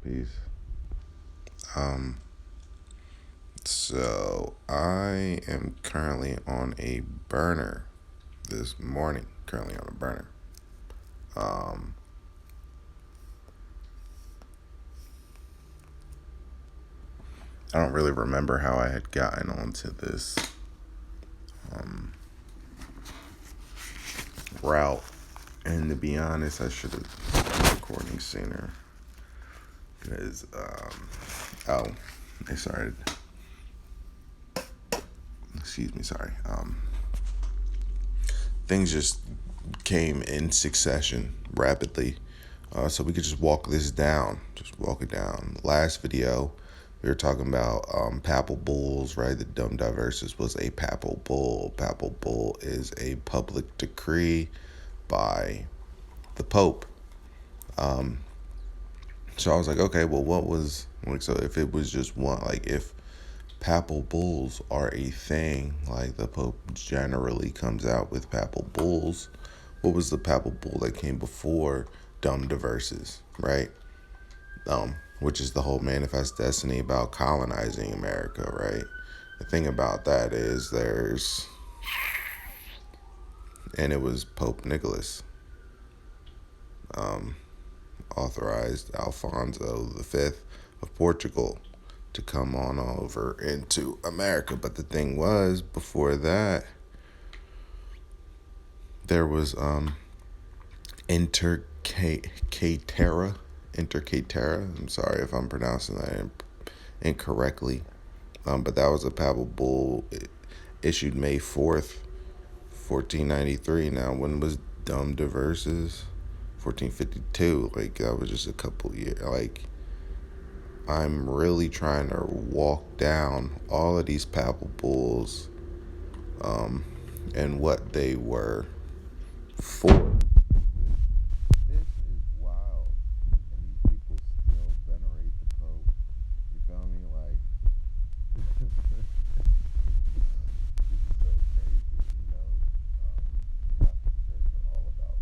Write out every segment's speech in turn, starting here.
Peace. So I am currently on a burner this morning. Currently on a burner. I don't really remember how I had gotten onto this route, and to be honest, I should have started recording sooner because they started. Excuse me, sorry. Things just came in succession rapidly. So we could just walk this down. Just walk it down. Last video, we were talking about Papal Buls, right? The dumb diversus was a Papal Bull. Papal Bull is a public decree by the Pope. So I was like, okay, well, what was, like, so if it was just one, like, if Papal Bulls are a thing, like the Pope generally comes out with Papal Bulls, what was the Papal Bull that came before dumb diverses, right? Which is the whole manifest destiny about colonizing America, right? The thing about that is and it was Pope Nicholas, authorized Alfonso V of Portugal to come on over into America. But the thing was, before that, there was Intercaetera. I'm sorry if I'm pronouncing that incorrectly. But that was a papal bull issued May 4th, 1493. Now, when was dumb diverses? 1452. Like, that was just a couple years. Like, I'm really trying to walk down all of these papal bulls and what they were for. This is wild. And these people still venerate the Pope. You feel me? Like, this is so crazy, Catholic Church are all about,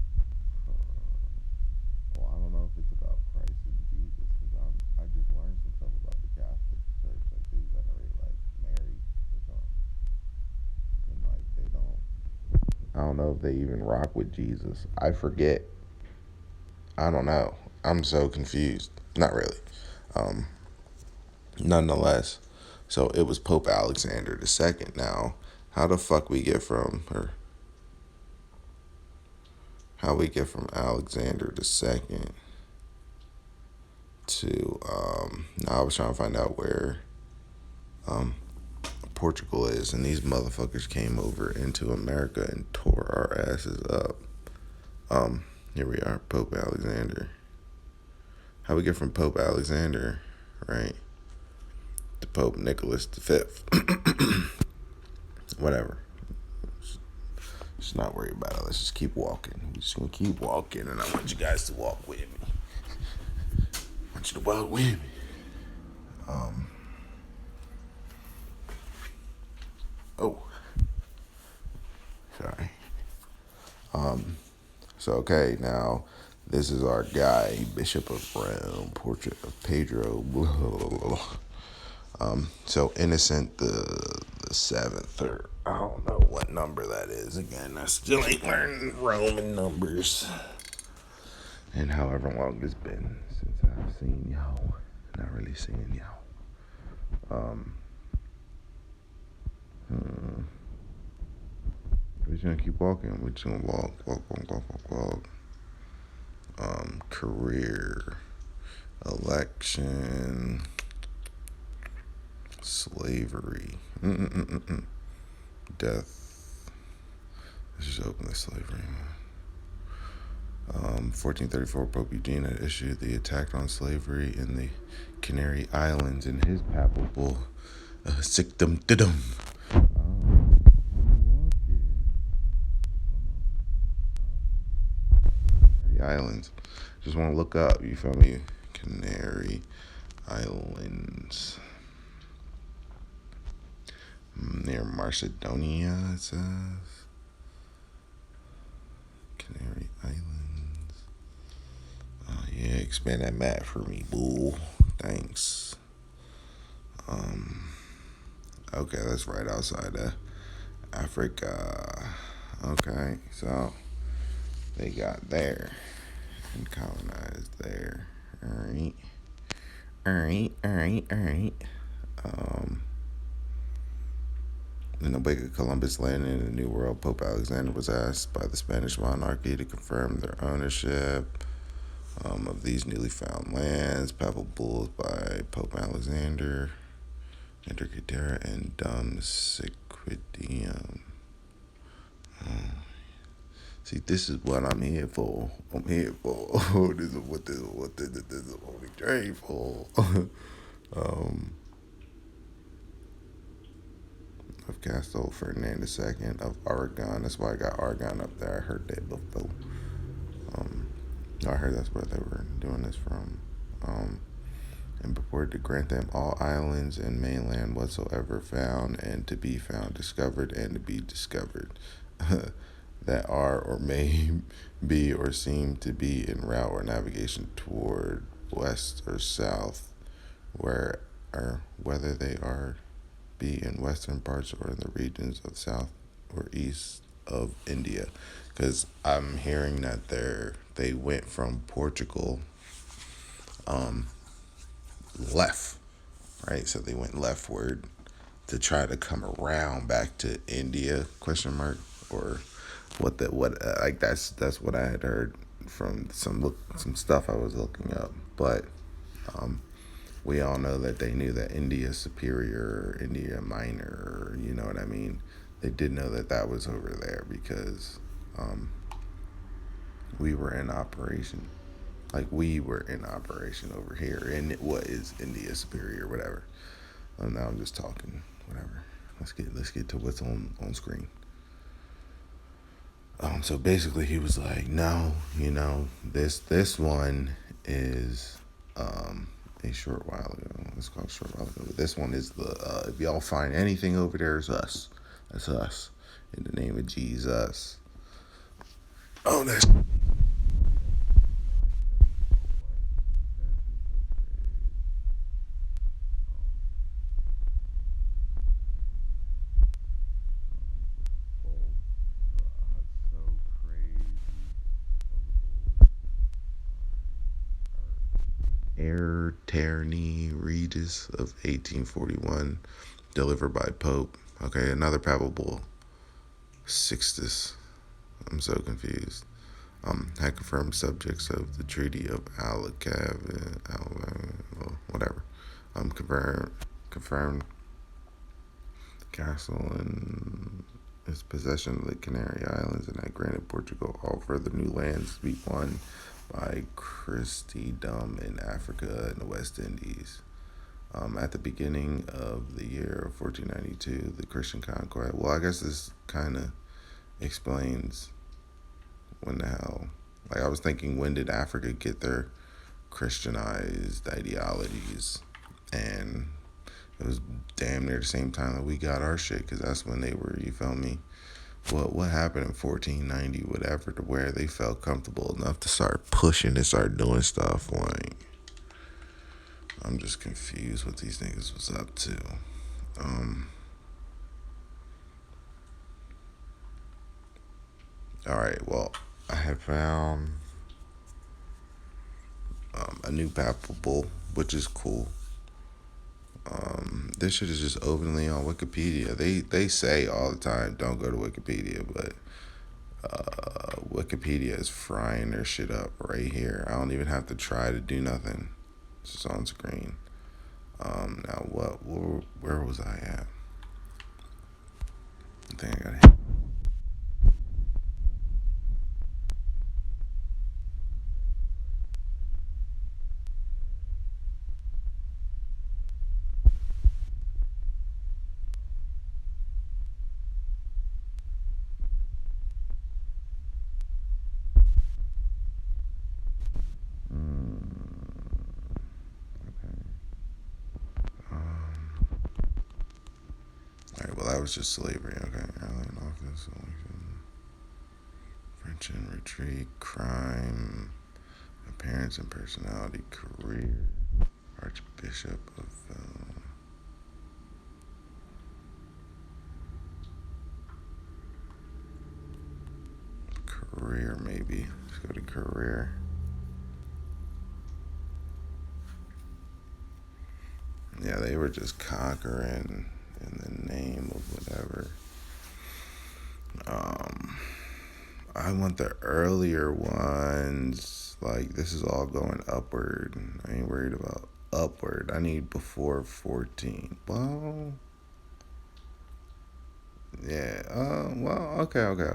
well, I don't know if it's about Christ and Jesus, because I just learned some stuff about the Catholic Church. Like, they venerate, like, Mary or something. And, like, they don't, I don't know if they even rock with Jesus. I forget. I don't know. I'm so confused. Not really. Nonetheless, so it was Pope Alexander II. Now, how the fuck we get from Alexander II to now I was trying to find out where Portugal is, and these motherfuckers came over into America and tore our asses up. Here we are, Pope Alexander. How we get from Pope Alexander, right, to Pope Nicholas V? Whatever. Just not worry about it. Let's just keep walking. We're just gonna keep walking, and I want you guys to walk with me. I want you to walk with me. Oh, sorry. So okay, now this is our guy, Bishop of Rome, portrait of Pedro. Blah, blah, blah. So Innocent the seventh, or I don't know what number that is. Again, I still ain't learning Roman numbers. And however long it's been since I've seen y'all, not really seeing y'all. We're just gonna keep walking. We're just gonna walk. Career, election, slavery, death. Let's just open the slavery. 1434, Pope Eugene had issued the attack on slavery in the Canary Islands in his papal bull, Sictum Didum. Islands. Just want to look up, you feel me? Canary Islands. Near Macedonia, it says. Canary Islands. Oh, yeah, expand that map for me, boo. Thanks. Okay, that's right outside of Africa. Okay, so they got there and colonized there. Alright. Alright. Um, in the wake of Columbus landing in the New World, Pope Alexander was asked by the Spanish monarchy to confirm their ownership of these newly found lands. Papal Buls by Pope Alexander, Intercatera, and Dum Sequidium. See, this is what I'm here for. I'm here for. This is what we train for. um, of Castle Ferdinand II of Aragon. That's why I got Aragon up there. I heard that before. Um, I heard that's where they were doing this from. And purported to grant them all islands and mainland whatsoever found and to be found, discovered and to be discovered, that are or may be or seem to be en route or navigation toward west or south, where or whether they are be in western parts or in the regions of south or east of India, because I'm hearing that they went from Portugal left, right? So they went leftward to try to come around back to India? Question mark. Or what? Like that's what I had heard from some stuff I was looking up. But um, we all know that they knew that India Superior, India Minor. You know what I mean? They did know that that was over there because we were in operation. Like we were in operation over here, and what is India Superior, whatever. Now I'm just talking, whatever. Let's get to what's on screen. So basically, he was like, no, this one is a short while ago. It's called a short while ago. But this one is the if y'all find anything over there, it's us. That's us. In the name of Jesus. Oh, that's. Air Terni Regis of 1841, delivered by Pope. Okay, another papal bull. Sixtus. I'm so confused. Had confirmed subjects of the Treaty of Alacave, whatever. Confirmed castle and its possession of the Canary Islands, and had granted Portugal all further new lands to be won by Christendom in Africa and the West Indies. At the beginning of the year of 1492, the Christian conquest. Well, I guess this kind of explains when the hell. Like, I was thinking, when did Africa get their Christianized ideologies? And it was damn near the same time that we got our shit, because that's when they were, you feel me? What happened in 1490, whatever, to where they felt comfortable enough to start pushing and start doing stuff. Like, I'm just confused what these niggas was up to. All right, well, I have found a new papal bull, which is cool. This shit is just openly on Wikipedia. They say all the time, don't go to Wikipedia, but Wikipedia is frying their shit up right here. I don't even have to try to do nothing. It's just on screen. Now where was I at? I think I got hit. Okay. All right. Well, that was just slavery. Okay. Alien office. French in retreat. Crime. Appearance and personality. Career. Archbishop of career, maybe. Let's go to career. Yeah, they were just conquering in the name of whatever. I want the earlier ones. Like, this is all going upward. I ain't worried about upward. I need before 14. Well, yeah. Well, okay, okay.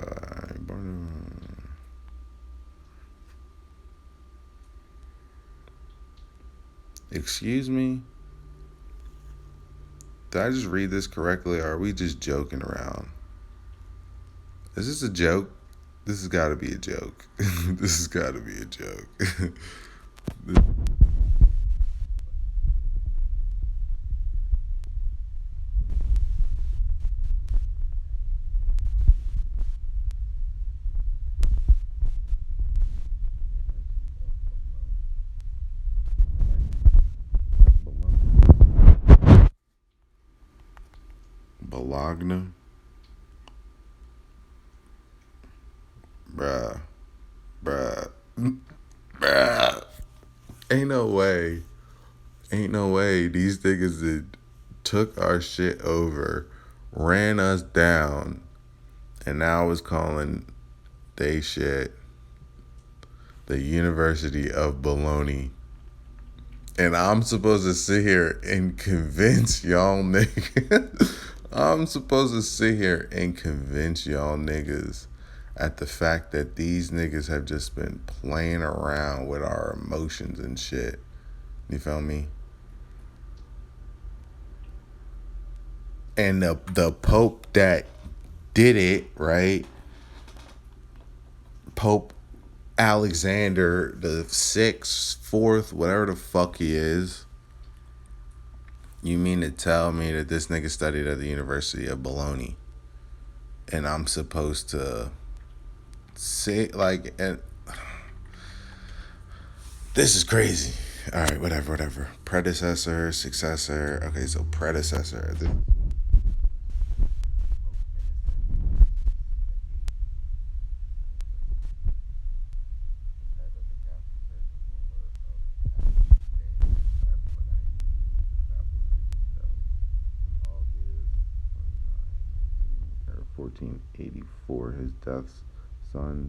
Excuse me? Did I just read this correctly, or are we just joking around? Is this a joke? This has got to be a joke. This has got to be a joke. Bologna? Bruh. Bruh. Bruh. Ain't no way. Ain't no way these niggas that took our shit over, ran us down, and now is calling they shit the University of Bologna. And I'm supposed to sit here and convince y'all niggas. I'm supposed to sit here and convince y'all niggas at the fact that these niggas have just been playing around with our emotions and shit. You feel me? And the Pope that did it, right? Pope Alexander the sixth, fourth, whatever the fuck he is. You mean to tell me that this nigga studied at the University of Bologna, and I'm supposed to say like, and this is crazy. All right, whatever. Predecessor, successor. Okay, so predecessor. Or 1484, his death's son.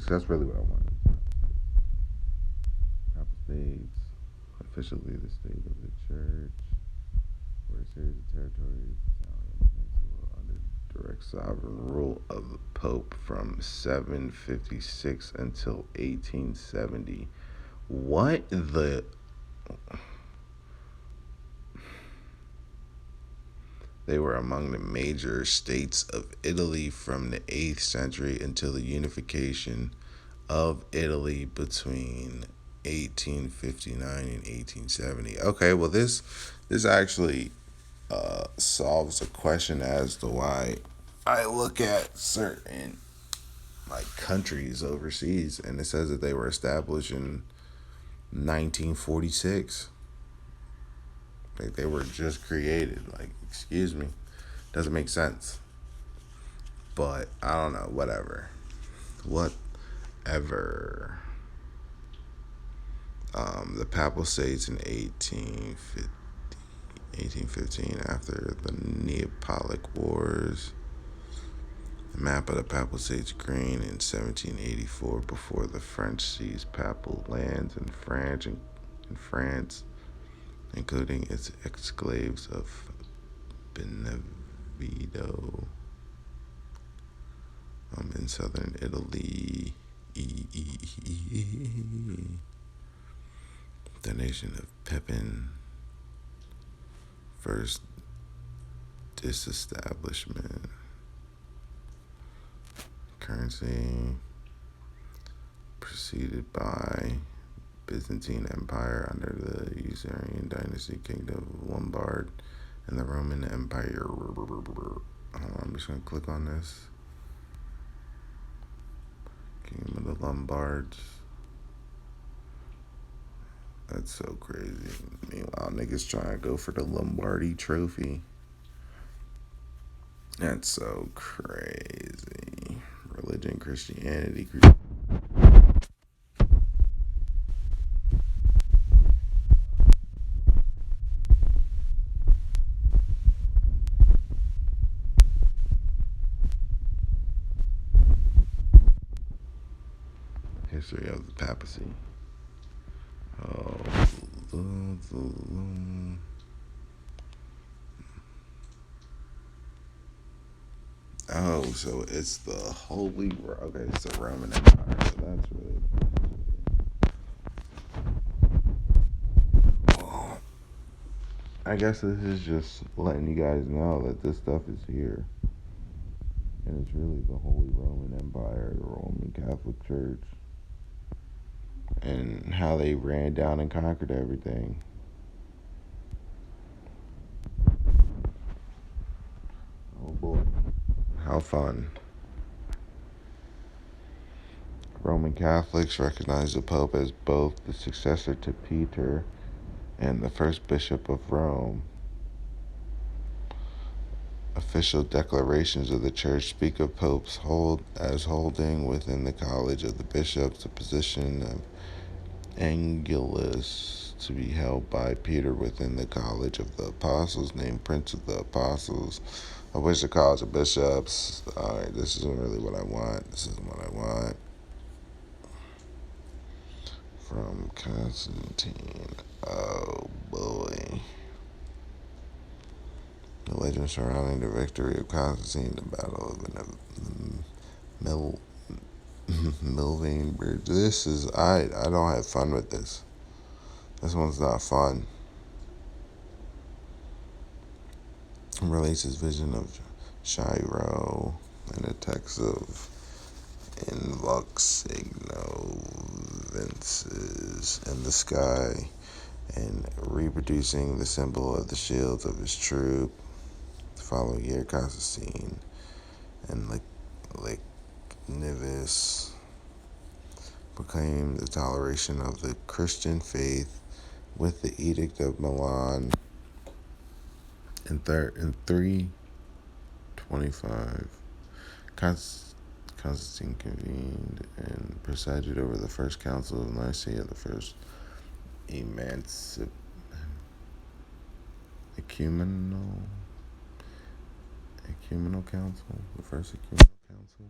That's really what I wanted. Papal States, officially the state of the church, were a series of territories under direct sovereign rule of the Pope from 756 until 1870. What the? They were among the major states of Italy from the 8th century until the unification of Italy between 1859 and 1870. Okay, well this actually solves a question as to why I look at certain like countries overseas and it says that they were established in 1946. Like they were just created. Like, excuse me. Doesn't make sense. But I don't know, whatever. Whatever. The Papal States in 1815 after the Neapolitan Wars. The map of the Papal States green in 1784 before the French seized papal lands in France, including its exclaves of Benevento in southern Italy. The nation of Pepin first disestablishment. Currency preceded by Byzantine Empire under the Usurian dynasty, Kingdom of Lombard, and the Roman Empire. Hold on, I'm just gonna click on this. Kingdom of the Lombards. That's so crazy. Meanwhile, niggas trying to go for the Lombardi trophy. That's so crazy. Religion, Christianity. History of the papacy. Oh, so it's the Holy. Okay, it's the Roman Empire. So that's really. Well, I guess this is just letting you guys know that this stuff is here, and it's really the Holy Roman Empire, the Roman Catholic Church, and how they ran down and conquered everything. Oh boy, how fun! Roman Catholics recognize the Pope as both the successor to Peter and the first Bishop of Rome. Official declarations of the Church speak of popes as holding within the College of the Bishops the position of Angelus to be held by Peter within the College of the Apostles, named Prince of the Apostles. I wish the College of Bishops. Alright, this isn't really what I want. This isn't what I want. From Constantine. Oh boy. The legend surrounding the victory of Constantine, the Battle of the Milvian Bridge. This is I don't have fun with this. This one's not fun. It relates his vision of Shiro and the text of Invux Ignovences in the sky and reproducing the symbol of the shields of his troop. The following year, Constantine and Nivis proclaimed the toleration of the Christian faith with the Edict of Milan in 325. Constantine convened and presided over the First Council of Nicaea, the first ecumenal council, the first ecumenal council,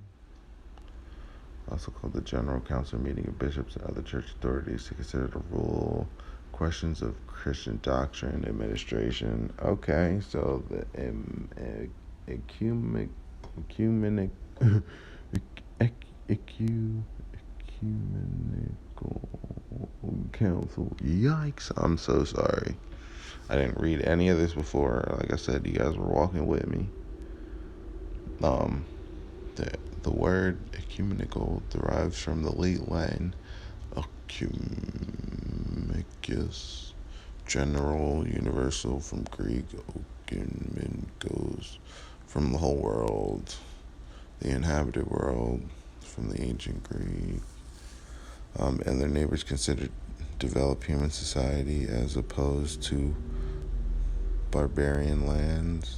also called the General Council, meeting of bishops and other church authorities to consider the rule, questions of Christian doctrine and administration. Okay, so the ecumenical council. Yikes! I'm so sorry. I didn't read any of this before. Like I said, you guys were walking with me. The word ecumenical derives from the late Latin ecumenikus, general, universal, from Greek okumenikos, from the whole world, the inhabited world, from the ancient Greek, and their neighbors considered developed human society as opposed to barbarian lands,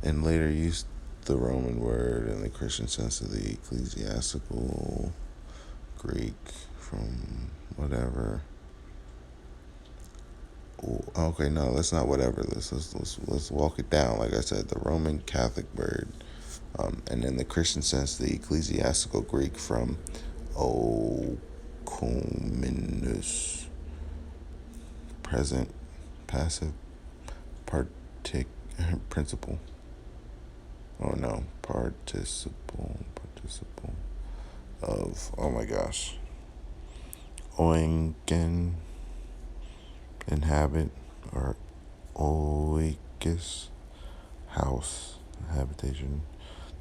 and later used the Roman word in the Christian sense of the ecclesiastical Greek from whatever. Okay, no, that's not whatever. Let's walk it down. Like I said, the Roman Catholic word, and in the Christian sense, the ecclesiastical Greek from okomenos, present, passive, principle. Oh no, participle of, oh my gosh, oinken, inhabit, or oikis, house habitation.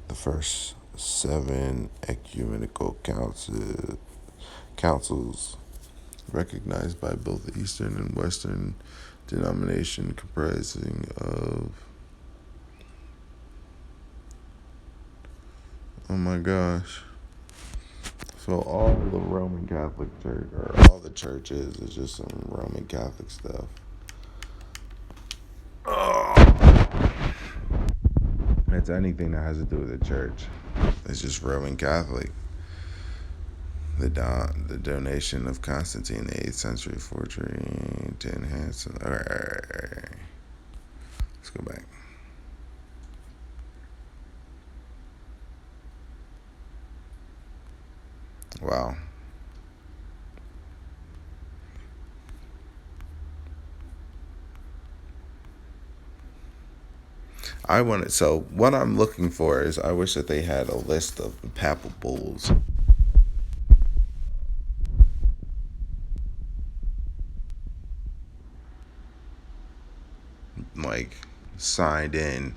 The first seven ecumenical councils recognized by both the Eastern and Western denomination comprising of, oh my gosh, so all the Roman Catholic Church, or all the churches, is just some Roman Catholic stuff. It's anything that has to do with the church. It's just Roman Catholic. The donation of Constantine in the 8th century forgery to enhance. Alright. Let's go back. Wow. So what I'm looking for is, I wish that they had a list of the Papal Bulls, like, signed in,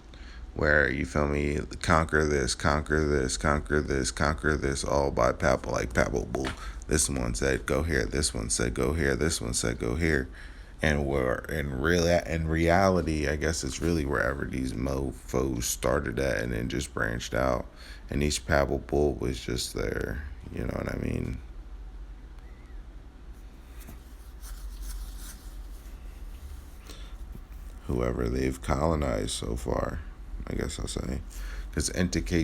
where, you feel me, conquer this, conquer this, conquer this, conquer this, all by Papal, like Papal Bull. This one said go here, this one said go here, this one said go here. And where in reality, I guess it's really wherever these mofos started at and then just branched out. And each Papal Bull was just there. You know what I mean? Whoever they've colonized so far, I guess I'll say. Because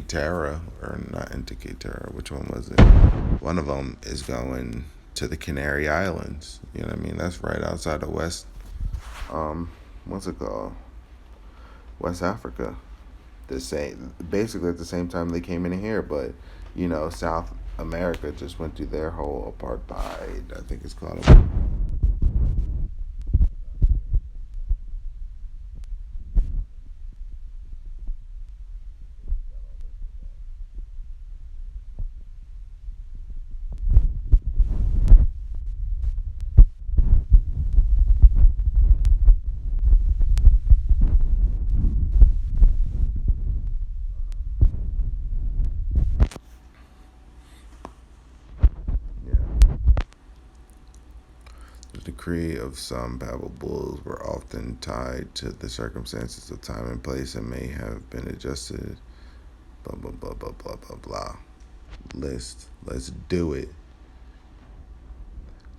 Terra, or not Terra, which one was it? One of them is going to the Canary Islands. You know what I mean? That's right outside of what's it called? West Africa. Basically at the same time they came in here, but South America just went through their whole apartheid. I think it's called. Yeah. The decree of some Papal bulls were often tied to the circumstances of time and place and may have been adjusted. Blah blah blah blah blah blah blah. Let's do it.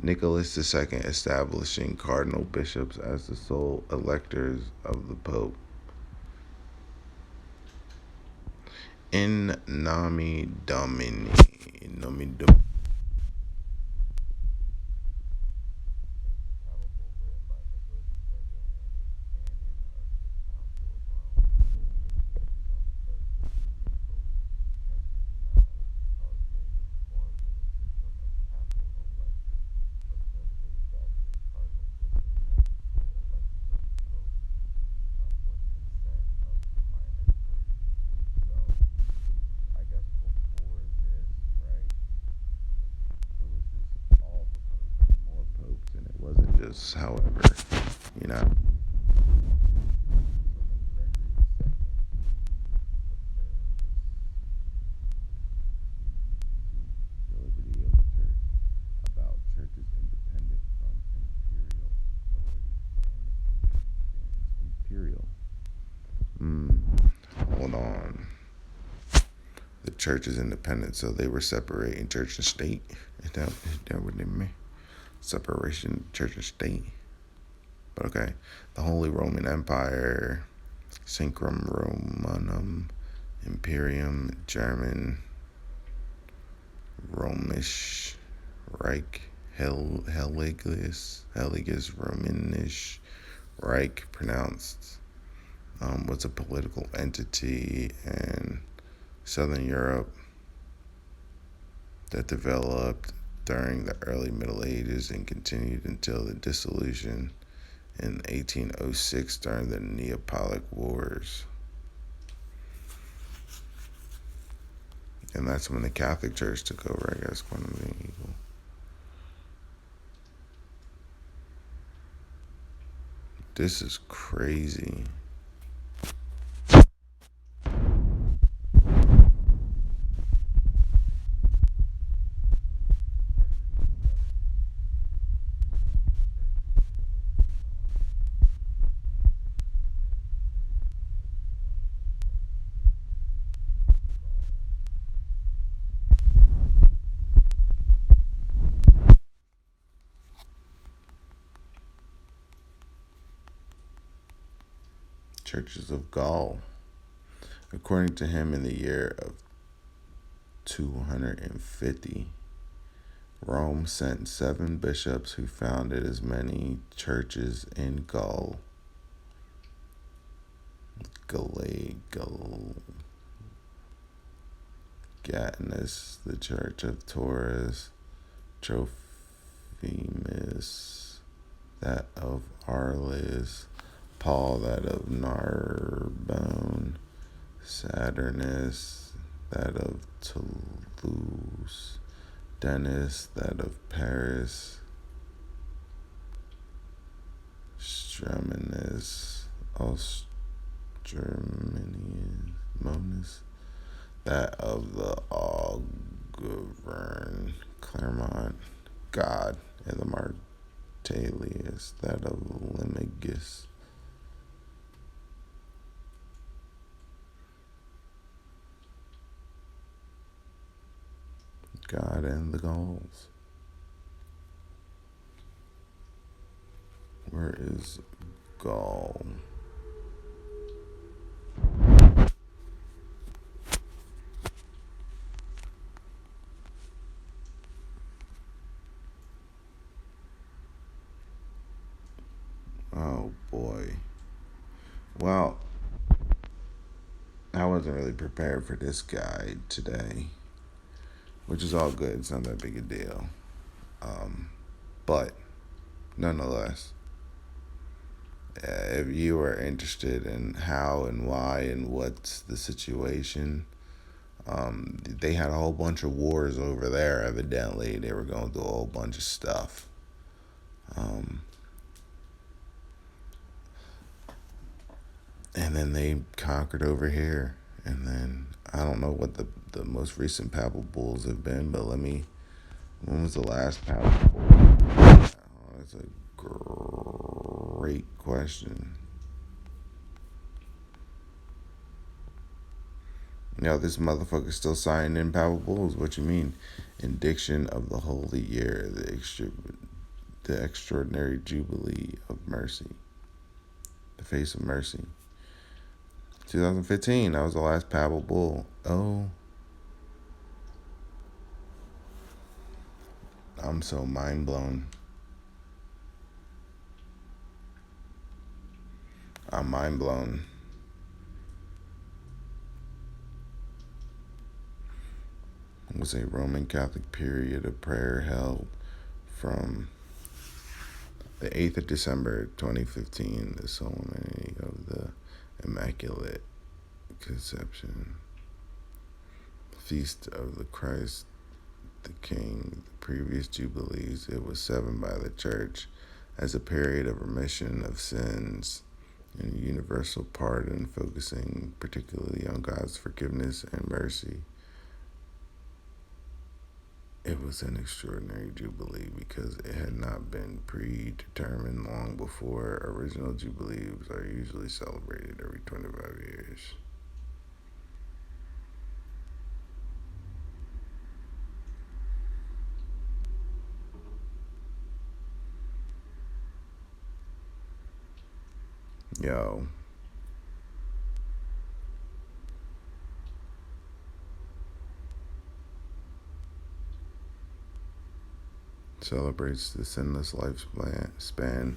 Nicholas II establishing cardinal bishops as the sole electors of the Pope. In nomine Domini. In nomine Domini. However, you know. The liberty of the church, about churches independent from imperial authority and imperial. Hold on. The church is independent, so they were separating church and state. Is that what they meant? Separation, church and state. But okay, the Holy Roman Empire, Synchrum Romanum, Imperium, German, Romish, Reich, Heligus, Romanish, Reich, pronounced, was a political entity in Southern Europe that developed during the early Middle Ages and continued until the dissolution in 1806 during the Neapolitan Wars. And that's when the Catholic Church took over, I guess, quantum being equal. This is crazy. churches of Gaul. According to him, in the year of 250, Rome sent 7 bishops who founded as many churches in Gaul. Gatineus, the church of Taurus, Trophimus, that of Arles, Paul, that of Narbonne, Saturnus, that of Toulouse, Denis, that of Paris, Streminus, Austrumenius, that of the Auvergne, Clermont, God, and the Martellius, that of Limoges. God and the Gauls. Where is Gaul? Oh boy. Well, I wasn't really prepared for this guide today, which is all good. It's not that big a deal. But nonetheless, if you are interested in how and why and what's the situation, they had a whole bunch of wars over there, evidently. They were going through a whole bunch of stuff. And then they conquered over here. And then I don't know what the most recent Papal Bulls have been, but when was the last Papal Bull? Oh, that's a great question. This motherfucker's still signing in Papal Bulls. What you mean? Indiction of the Holy Year, the extraordinary Jubilee of Mercy, the Face of Mercy. 2015, that was the last Papal Bull. Oh, I'm so mind blown. I'm mind blown. It was a Roman Catholic period of prayer held from the 8th of December 2015, the solemnity of the Immaculate Conception, Feast of the Christ the King. The previous Jubilees, it was 7 by the Church as a period of remission of sins and universal pardon, focusing particularly on God's forgiveness and mercy. It was an extraordinary jubilee because it had not been predetermined long before. Original jubilees are usually celebrated every 25 years. Yo. Celebrates the sinless lifespan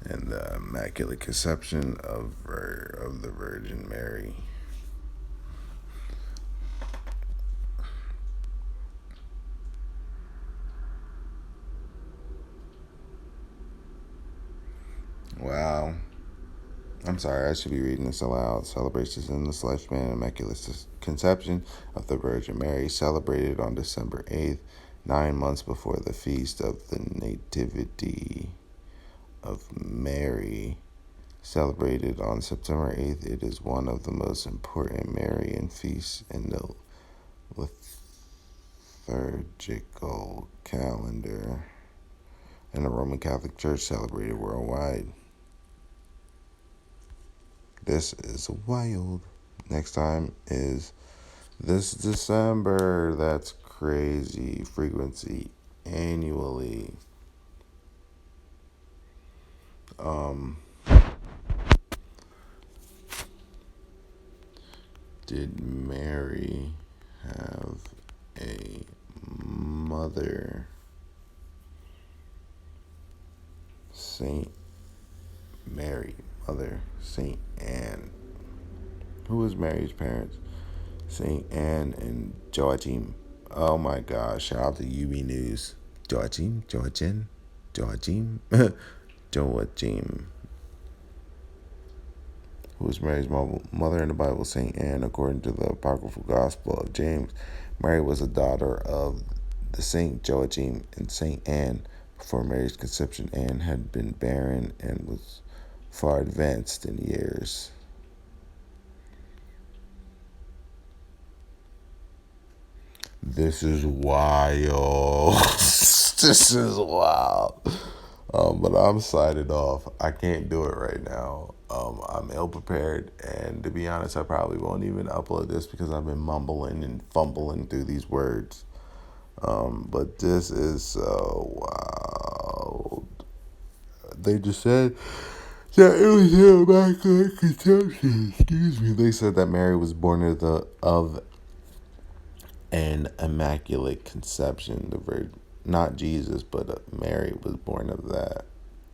and the Immaculate Conception of the Virgin Mary. Wow. I'm sorry, I should be reading this aloud. Celebrates the sinless lifespan and Immaculate Conception of the Virgin Mary, celebrated on December 8th, 9 months before the feast of the Nativity of Mary. Celebrated on September 8th, it is one of the most important Marian feasts in the liturgical calendar, and the Roman Catholic Church celebrated worldwide. This is wild. Next time is this December. That's crazy. Frequency annually. Did Mary have a mother, Saint Mary, mother, Saint Anne? Who was Mary's parents? Saint Anne and Joachim. Oh my gosh! Shout out to UB News. Joachim, Joachim. Who was Mary's mother in the Bible? Saint Anne, according to the apocryphal Gospel of James. Mary was a daughter of the Saint Joachim and Saint Anne. Before Mary's conception, Anne had been barren and was far advanced in years. This is wild. This is wild. But I'm signing off. I can't do it right now. I'm ill prepared, and to be honest, I probably won't even upload this because I've been mumbling and fumbling through these words. But this is so wild. They just said that it was an immaculate conception. Excuse me. They said that Mary was born of an immaculate conception. The Virgin, not Jesus, but Mary was born of that.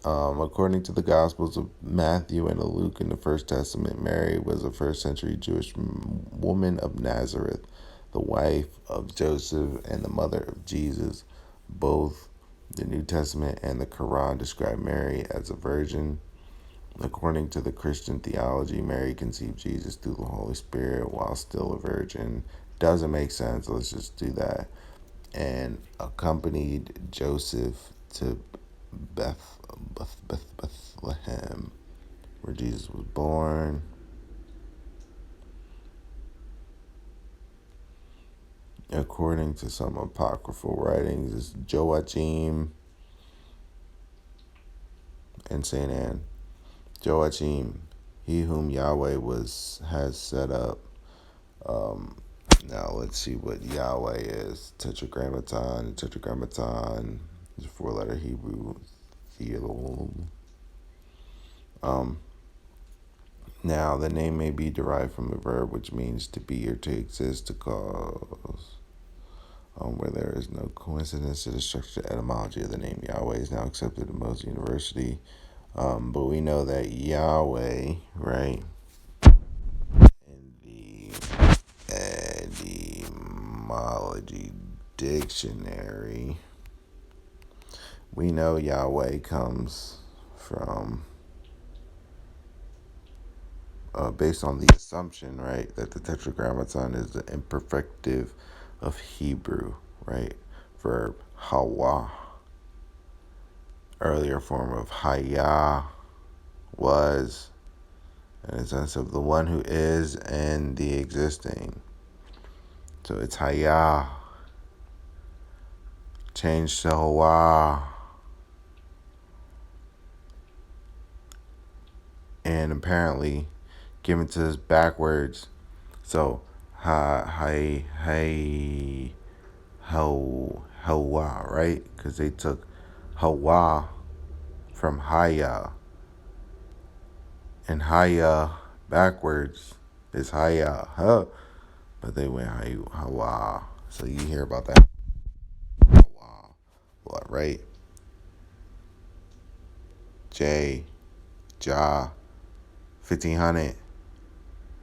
According to the Gospels of Matthew and Luke in the First Testament, Mary was a first century Jewish woman of Nazareth, the wife of Joseph and the mother of Jesus. Both the New Testament and the Quran describe Mary as a virgin. According to the Christian theology, Mary conceived Jesus through the Holy Spirit while still a virgin. Doesn't make sense. Let's just do that. And accompanied Joseph to Bethlehem, where Jesus was born. According to some apocryphal writings, is Joachim and Saint Anne. Joachim, he whom Yahweh has set up. Now let's see what Yahweh is. Tetragrammaton is a four-letter Hebrew theolog. Now the name may be derived from a verb which means to be or to exist, to cause. Where there is no coincidence to the structure etymology of the name Yahweh is now accepted in most university. But we know that Yahweh, right, in the etymology dictionary, we know Yahweh comes from, based on the assumption, right, that the Tetragrammaton is the imperfective of Hebrew, right, verb hawa, earlier form of haya, was, in the sense of the one who is and the existing. So it's haya, changed to hawa, and apparently given to us backwards. So Hawa, right? Because they took Hawa from Haya, and Haya backwards is Haya, huh? But they went Hawa. So you hear about that Hawa, what, right? Ja, 1500.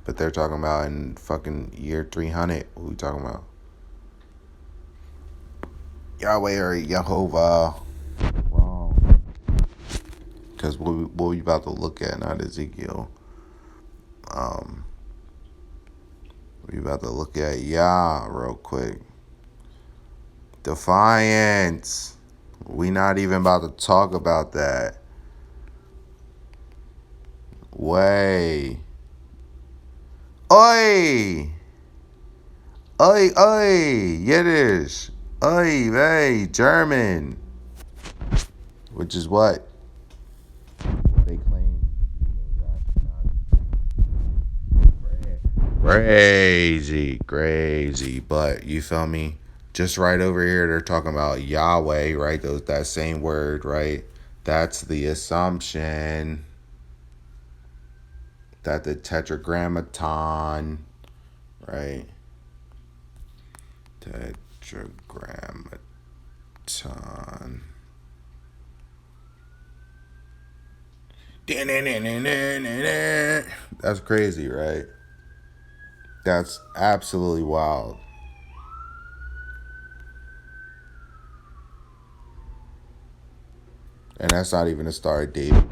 But they're talking about in fucking year 300. What we talking about? Yahweh or Jehovah. Wrong. Because what we about to look at, not Ezekiel. We about to look at Yah real quick. Defiance. We not even about to talk about that. Way. Oi! Oi! Yiddish. Oi, vey, German. Which is what? They claim. Crazy. But you feel me? Just right over here, they're talking about Yahweh, right? That same word, right? That's the assumption that the Tetragrammaton right? Tetragrammaton. That's crazy, right? That's absolutely wild. And that's not even a Star of David.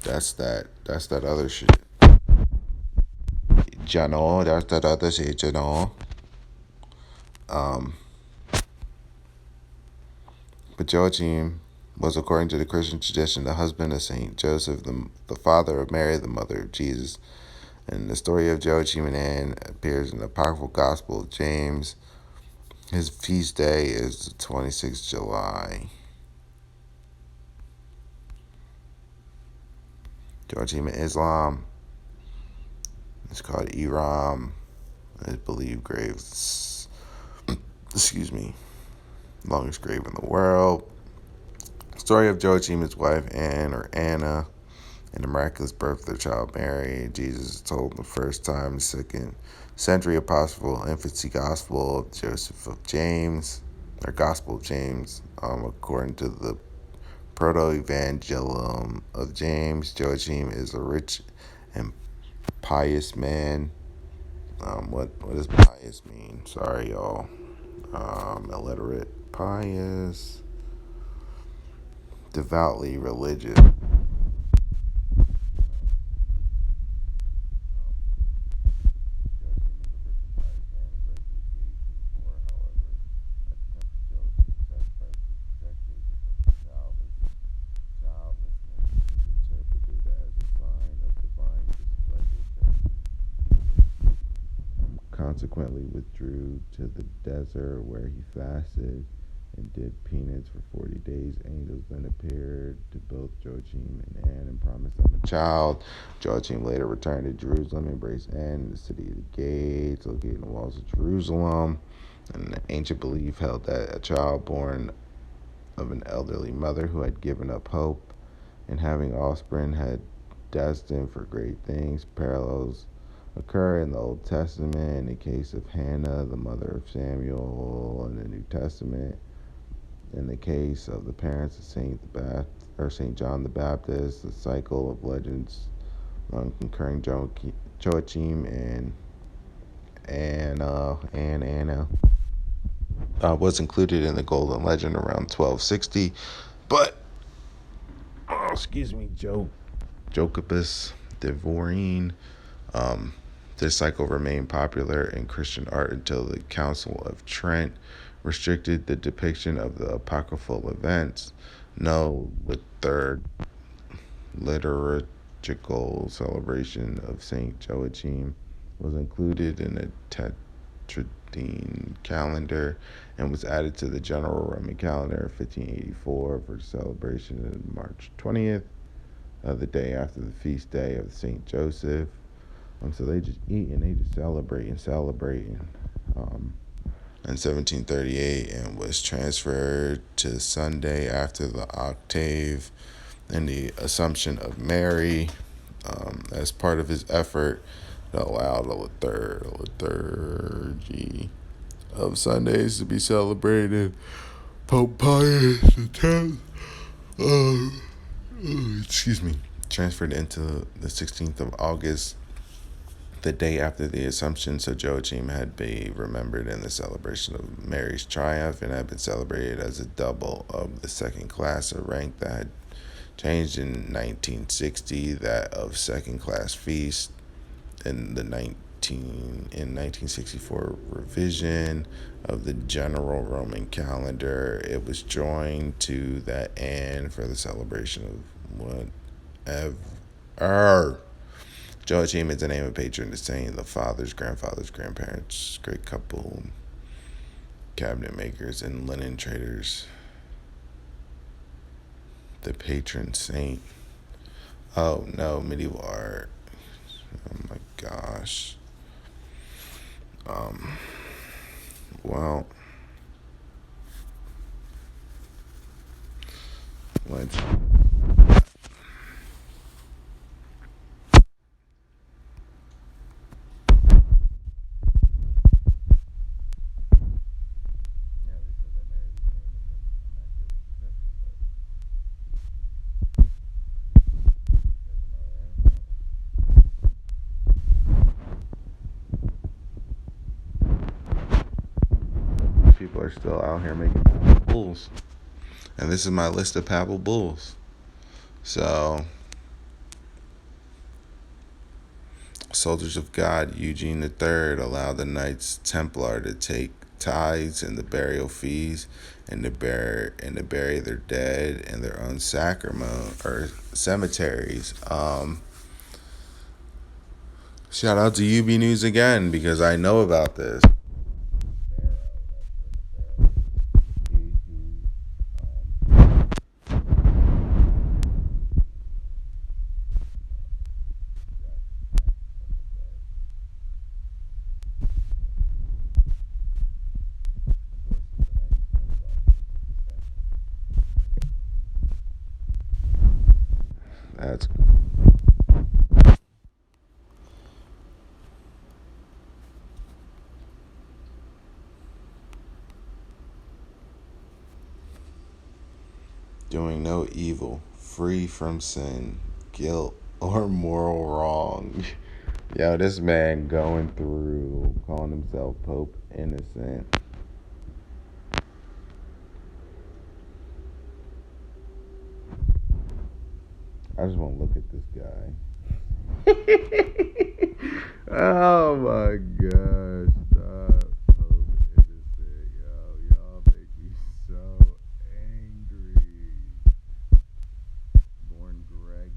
That's that other shit. Jano, that's that other shit, Jano. Um, but Joachim was, according to the Christian tradition, the husband of Saint Joseph, the father of Mary, the mother of Jesus. And the story of Joachim and Anne appears in the apocryphal Gospel of James. His feast day is the 26th July. Joachim in Islam is called Iram. His believed graves, excuse me, longest grave in the world. Story of Joachim, his wife Anne or Anna, and the miraculous birth of their child Mary. Jesus is told the first time, the second century apocryphal infancy gospel of Joseph of James, or Gospel of James, according to the Proto-Evangelium of James. Joachim is a rich and pious man. What does pious mean? Sorry, y'all. Illiterate. Pious. Devoutly religious. Consequently withdrew to the desert where he fasted and did penance for 40 days. Angels then appeared to both Joachim and Anne and promised them a child. Joachim later returned to Jerusalem, embraced Anne in the city of the gates, located in the walls of Jerusalem. And the ancient belief held that a child born of an elderly mother who had given up hope and having offspring had destined for great things. Parallels occur in the Old Testament in the case of Hannah, the mother of Samuel, in the New Testament. In the case of the parents of Saint John the Baptist, the cycle of legends concurring Joachim and Anna was included in the Golden Legend around 1260. But excuse me, Jacobus Devorine. This cycle remained popular in Christian art until the Council of Trent restricted the depiction of the apocryphal events. No liturgical celebration of Saint Joachim was included in the Tetragrammaton calendar and was added to the general Roman calendar in 1584 for celebration on March 20th, the day after the feast day of Saint Joseph. So they just eat and they just celebrate. In 1738, and was transferred to Sunday after the octave and the Assumption of Mary, as part of his effort to allow the liturgy of Sundays to be celebrated. Pope Pius X, transferred into the 16th of August, the day after the Assumption, so Joachim had been remembered in the celebration of Mary's triumph and had been celebrated as a double of the second class, a rank that had changed in 1960, that of second class feast in the 1964 revision of the general Roman calendar. It was joined to that end for the celebration of whatever. Joachim is the name of patron, the saint, the fathers, grandfathers, grandparents, great couple, cabinet makers, and linen traders. The patron saint. Oh no, medieval art. Oh my gosh. Well, let's people are still out here making Papal Bulls. And this is my list of Papal Bulls. So, soldiers of God, Eugene III allowed the Knights Templar to take tithes and the burial fees and to bury their dead in their own sacrament or cemeteries. Shout out to UB News again because I know about this. That's doing no evil, free from sin, guilt, or moral wrong. Yo, this man going through calling himself Pope Innocent. I just want to look at this guy. Oh my gosh. Stop. Pope Innocent. Yo, y'all make me so angry. Born Gregorio.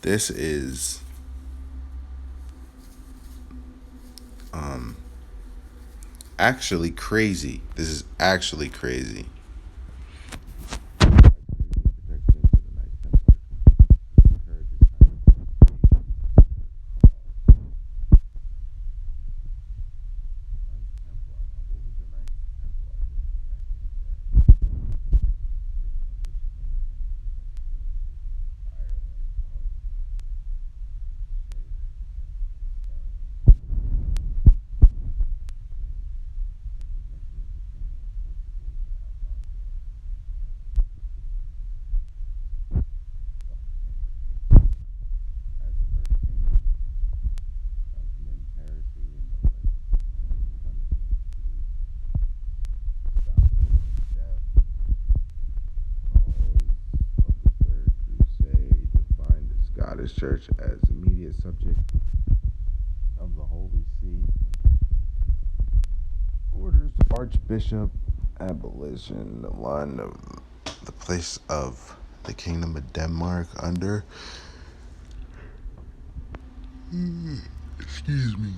This is actually crazy. This is actually crazy. Scottish Church as immediate subject of the Holy See. Orders Archbishop abolition the line of the place of the Kingdom of Denmark under excuse me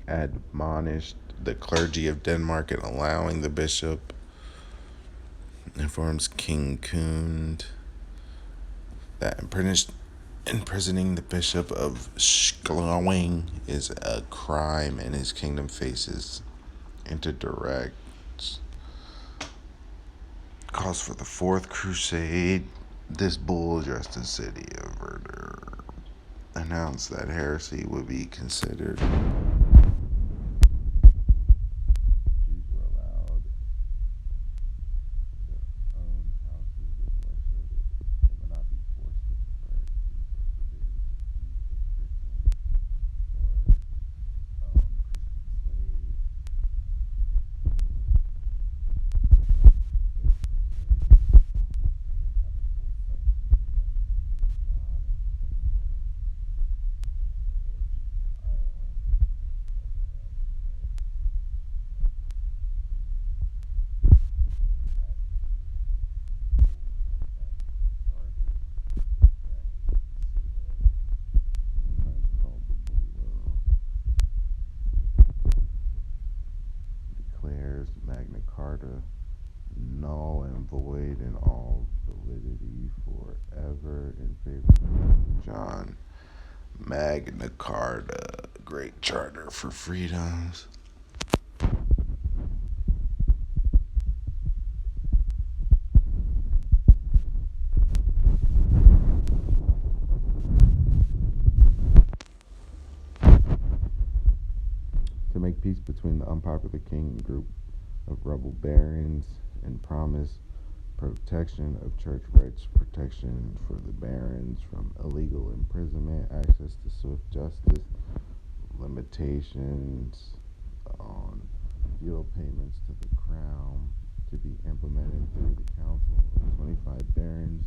admonished the clergy of Denmark in allowing the bishop informs King Kund that imprisoning the Bishop of Skloing is a crime and his kingdom faces into direct calls for the Fourth Crusade. This bull addressed the city of Werder announced that heresy would be considered. Jews were allowed their own houses of worship. They would not be forced to convert. Jews were forbidden to keep with Christians or own Christian slaves. Declares Magna Carta null and void in all validity forever in favor of John. Magna Carta, Great Charter for Freedoms. peace between the unpopular king and group of rebel barons, and promised protection of church rights, protection for the barons from illegal imprisonment, access to swift justice, limitations on feudal payments to the crown to be implemented through the council of 25 barons.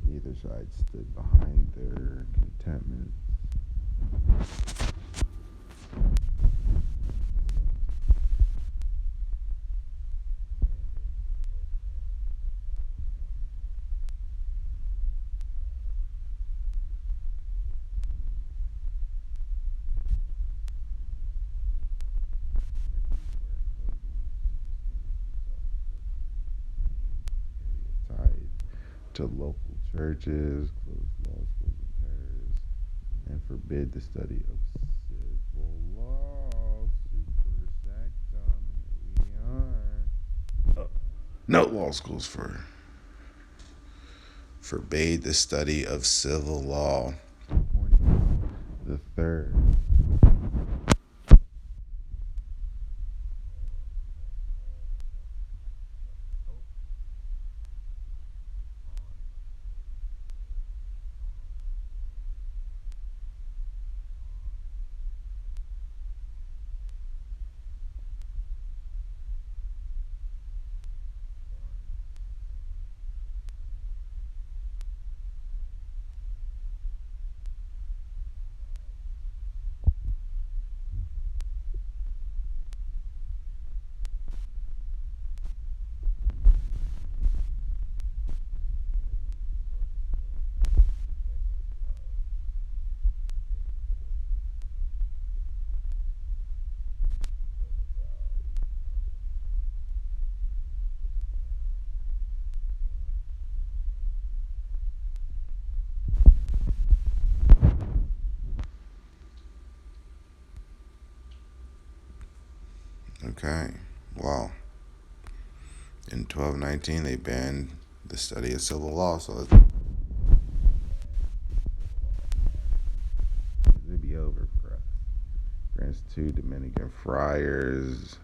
Neither side stood behind their contentment. Tied to local churches, closed law schools in Paris, and forbid the study of civil law. Super sectum. Here we are. No law schools forbade the study of civil law. The third. Okay, well, in 1219 they banned the study of civil law, so it'd be over for us. Grants two Dominican friars,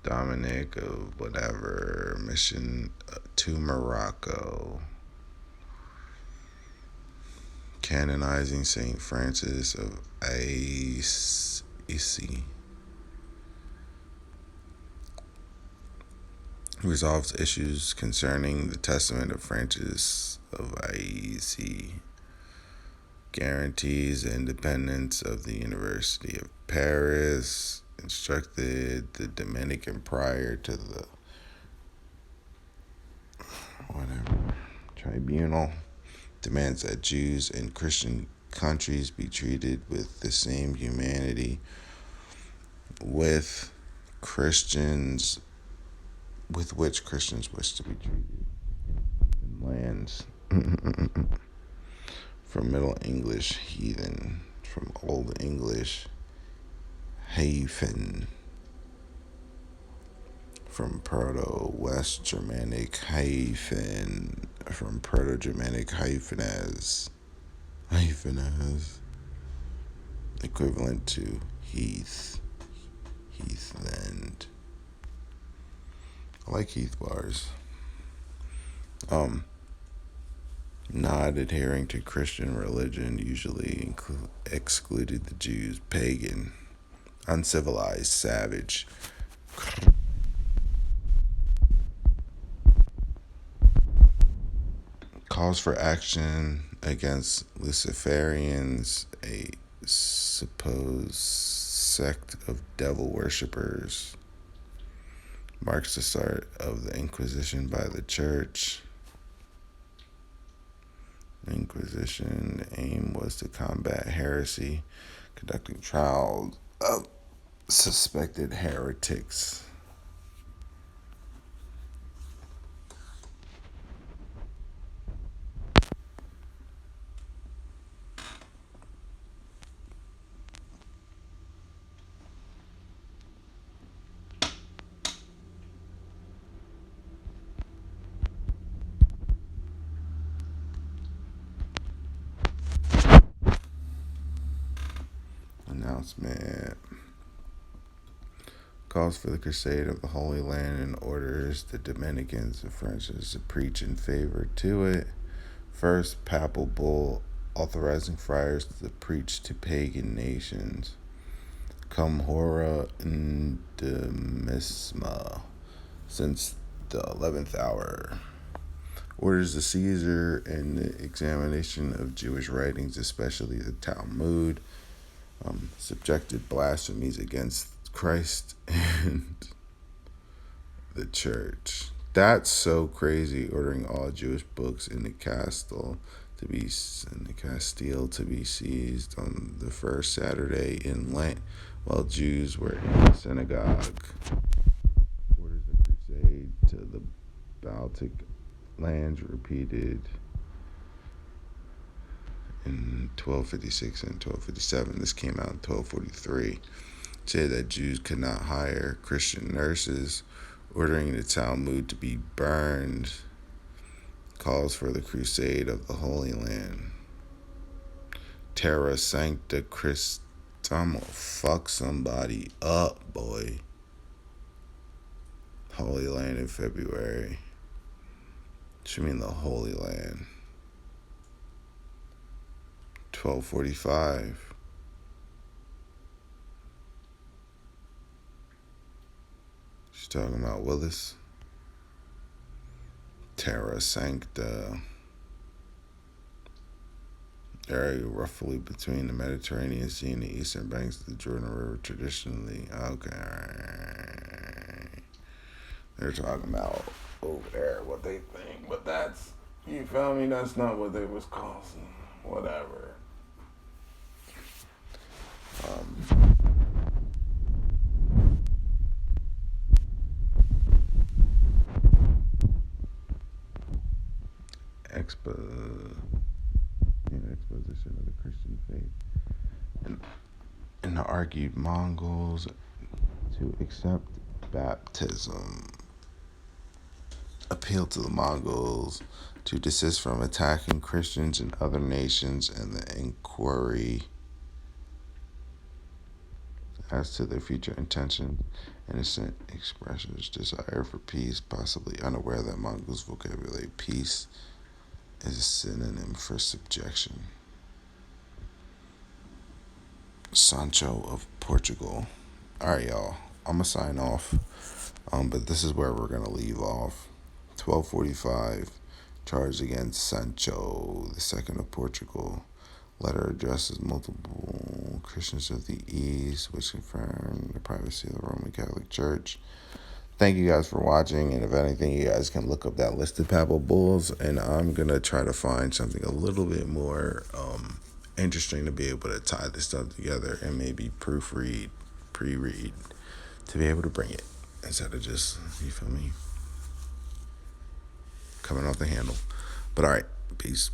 Dominic of whatever, mission to Morocco, canonizing St. Francis of Assisi, resolves issues concerning the testament of Francis of Assisi, guarantees the independence of the University of Paris, instructed the Dominican prior to the tribunal, demands that Jews in Christian countries be treated with the same humanity with which Christians wish to be treated in lands from Middle English heathen, from Old English Hafen, from Proto-West Germanic hyphen, from Proto-Germanic hyphen as equivalent to heathland. I like Heath bars. Not adhering to Christian religion usually excluded the Jews, pagan, uncivilized, savage. Calls for action against Luciferians, a supposed sect of devil worshippers. Marks the start of the Inquisition by the Church. The Inquisition aim was to combat heresy, conducting trials of suspected heretics. Announcement. calls for the crusade of the Holy Land and orders the Dominicans and French to preach in favor to it. First Papal Bull authorizing friars to preach to pagan nations. Cum hora indemisma, since the 11th hour. Orders the Caesar and the examination of Jewish writings, especially the Talmud. Subjected blasphemies against Christ and the church. That's so crazy. Ordering all Jewish books in the Castile to be seized on the first Saturday in Lent, while Jews were in the synagogue. Orders the crusade to the Baltic lands repeated in 1256 and 1257. This came out in 1243. Said that Jews could not hire Christian nurses, ordering the Talmud to be burned. Calls for the crusade of the Holy Land. Terra Sancta Christ. I'm gonna fuck somebody up, boy. Holy Land in February. What you mean the Holy Land? 1245. She's talking about Willis. Terra Sancta. Area roughly between the Mediterranean Sea and the eastern banks of the Jordan River, traditionally. Okay. They're talking about over there what they think, but that's, you feel me? That's not what they was causing. Whatever. Exposition of the Christian faith, and the argued Mongols to accept baptism. Appeal to the Mongols to desist from attacking Christians in other nations, and the inquiry as to their future intentions. Innocent expressions desire for peace, possibly unaware that Mongols' vocabulary peace is a synonym for subjection. Sancho of Portugal. Alright, y'all. I'm going to sign off. But this is where we're going to leave off. 1245. Charge against Sancho II of Portugal. Letter addresses multiple Christians of the East, which confirm the privacy of the Roman Catholic Church. Thank you guys for watching, and if anything, you guys can look up that list of Papal Bulls, and I'm going to try to find something a little bit more interesting to be able to tie this stuff together and maybe pre-read, to be able to bring it, instead of just, you feel me, coming off the handle. But all right, peace.